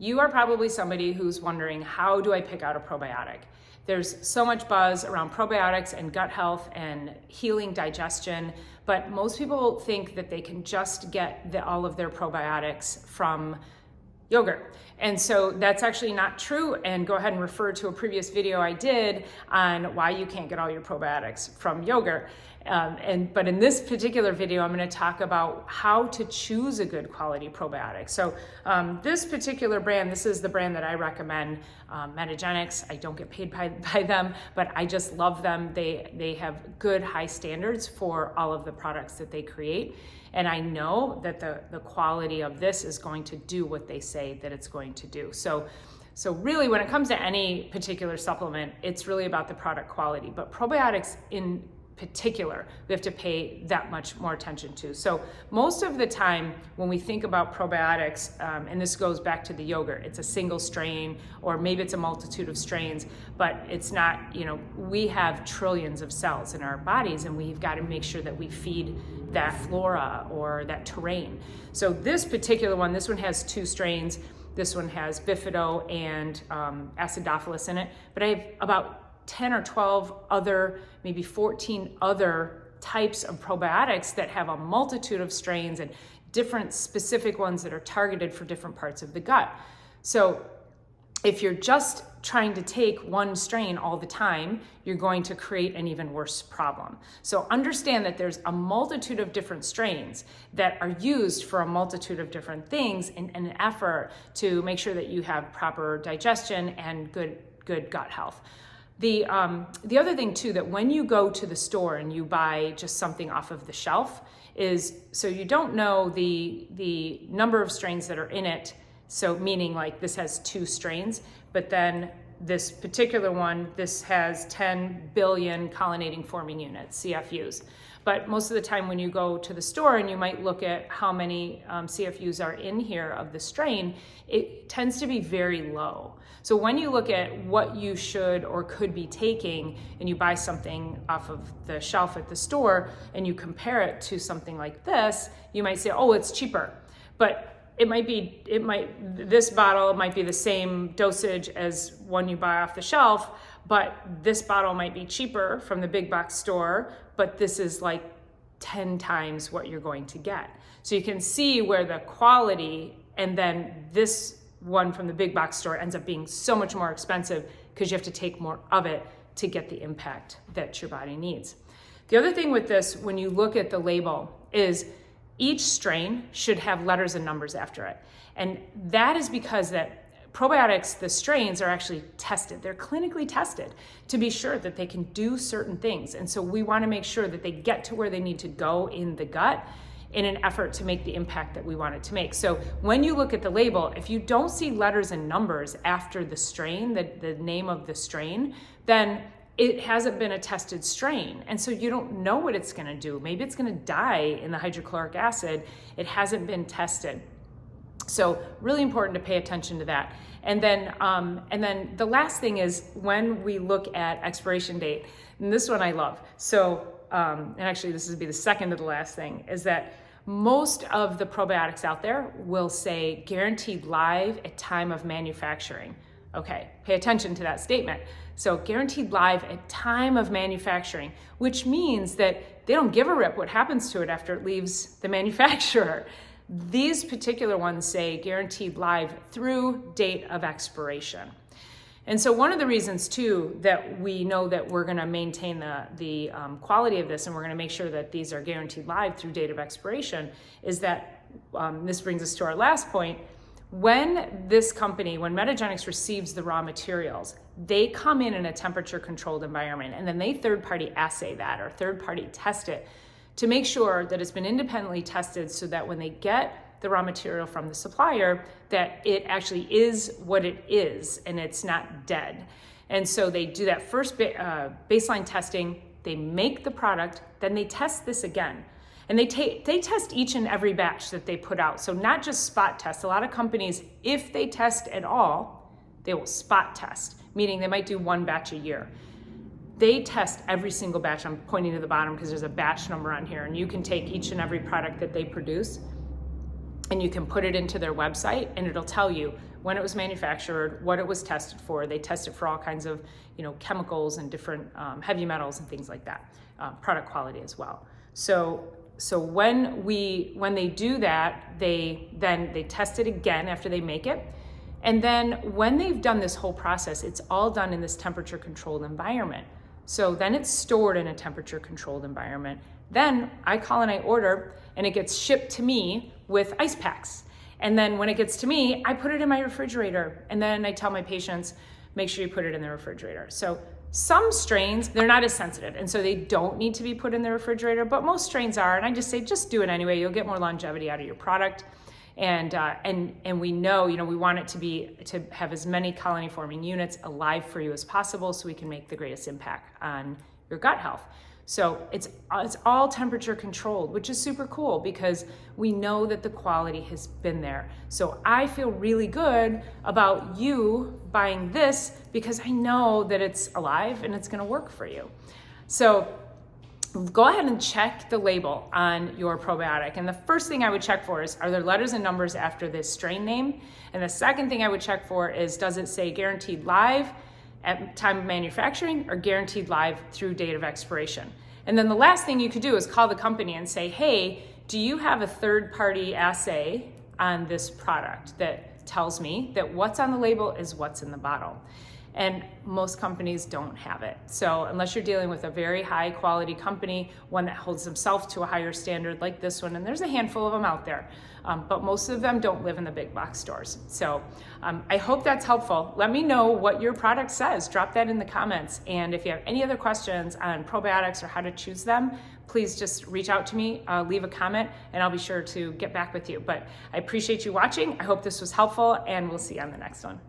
You are probably somebody who's wondering, how do I pick out a probiotic? There's so much buzz around probiotics and gut health and healing digestion, but most people think that they can just get all of their probiotics from yogurt. And so that's actually not true. And go ahead and refer to a previous video I did on why you can't get all your probiotics from yogurt. But in this particular video, I'm going to talk about how to choose a good quality probiotic. So this particular brand, this is the brand that I recommend, Metagenics. I don't get paid by them, but I just love them. They have good high standards for all of the products that they create. And I know that the quality of this is going to do what they say that it's going to do. So really, when it comes to any particular supplement, it's really about the product quality. But probiotics in particular, we have to pay that much more attention to. So most of the time when we think about probiotics, and this goes back to the yogurt, it's a single strain, or maybe it's a multitude of strains, but it's not, we have trillions of cells in our bodies, and we've got to make sure that we feed that flora or that terrain. So this particular one, this one has 2 strains. This one has bifido and acidophilus in it, but I have about 10 or 12 other, maybe 14 other types of probiotics that have a multitude of strains and different specific ones that are targeted for different parts of the gut. So if you're just trying to take one strain all the time, you're going to create an even worse problem. So understand that there's a multitude of different strains that are used for a multitude of different things in an effort to make sure that you have proper digestion and good gut health. The other thing too, that when you go to the store and you buy just something off of the shelf, is so you don't know the number of strains that are in it. So meaning like this has 2 strains, but then this particular one, this has 10 billion colonizing forming units, CFUs. But most of the time when you go to the store and you might look at how many CFUs are in here of the strain, it tends to be very low. So when you look at what you should or could be taking and you buy something off of the shelf at the store and you compare it to something like this, you might say, oh, it's cheaper. But this bottle might be the same dosage as one you buy off the shelf, but this bottle might be cheaper from the big box store, but this is like 10 times what you're going to get. So you can see where the quality, and then this one from the big box store ends up being so much more expensive because you have to take more of it to get the impact that your body needs. The other thing with this, when you look at the label, is each strain should have letters and numbers after it. And that is because that probiotics, the strains, are actually tested. They're clinically tested to be sure that they can do certain things. And so we want to make sure that they get to where they need to go in the gut in an effort to make the impact that we want it to make. So when you look at the label, if you don't see letters and numbers after the strain, the name of the strain, then it hasn't been a tested strain. And so you don't know what it's gonna do. Maybe it's gonna die in the hydrochloric acid. It hasn't been tested. So really important to pay attention to that. And then the last thing is when we look at expiration date, and this one I love. So, and actually this would be the second to the last thing, is that most of the probiotics out there will say guaranteed live at time of manufacturing. Okay, pay attention to that statement. So guaranteed live at time of manufacturing, which means that they don't give a rip what happens to it after it leaves the manufacturer. These particular ones say guaranteed live through date of expiration. And so one of the reasons too that we know that we're gonna maintain the quality of this and we're gonna make sure that these are guaranteed live through date of expiration is that, this brings us to our last point, when this company, when Metagenics receives the raw materials, they come in a temperature controlled environment and then they third-party assay that or third-party test it to make sure that it's been independently tested so that when they get the raw material from the supplier, that it actually is what it is and it's not dead. And so they do that first baseline testing, they make the product, then they test this again. And they test each and every batch that they put out. So not just spot test. A lot of companies, if they test at all, they will spot test, meaning they might do one batch a year. They test every single batch. I'm pointing to the bottom because there's a batch number on here, and you can take each and every product that they produce and you can put it into their website, and it'll tell you when it was manufactured, what it was tested for. They test it for all kinds of, chemicals and different heavy metals and things like that, product quality as well. So when they do that, they test it again after they make it. And then when they've done this whole process, it's all done in this temperature controlled environment. So then it's stored in a temperature controlled environment. Then I call and I order, and it gets shipped to me with ice packs. And then when it gets to me, I put it in my refrigerator. And then I tell my patients, make sure you put it in the refrigerator. So some strains, they're not as sensitive, and so they don't need to be put in the refrigerator, but most strains are. And I just say, just do it anyway. You'll get more longevity out of your product. And we know, we want it to have as many colony forming units alive for you as possible, so we can make the greatest impact on your gut health. So it's all temperature controlled, which is super cool because we know that the quality has been there. So I feel really good about you buying this because I know that it's alive and it's going to work for you. So go ahead and check the label on your probiotic. And the first thing I would check for is, are there letters and numbers after this strain name? And the second thing I would check for is, does it say guaranteed live at time of manufacturing or guaranteed live through date of expiration? And then the last thing you could do is call the company and say, hey, do you have a third-party assay on this product that tells me that what's on the label is what's in the bottle? And most companies don't have it. So unless you're dealing with a very high quality company, one that holds themselves to a higher standard like this one, and there's a handful of them out there, but most of them don't live in the big box stores. So I hope that's helpful. Let me know what your product says. Drop that in the comments. And if you have any other questions on probiotics or how to choose them, please just reach out to me, leave a comment, and I'll be sure to get back with you. But I appreciate you watching. I hope this was helpful, and we'll see you on the next one.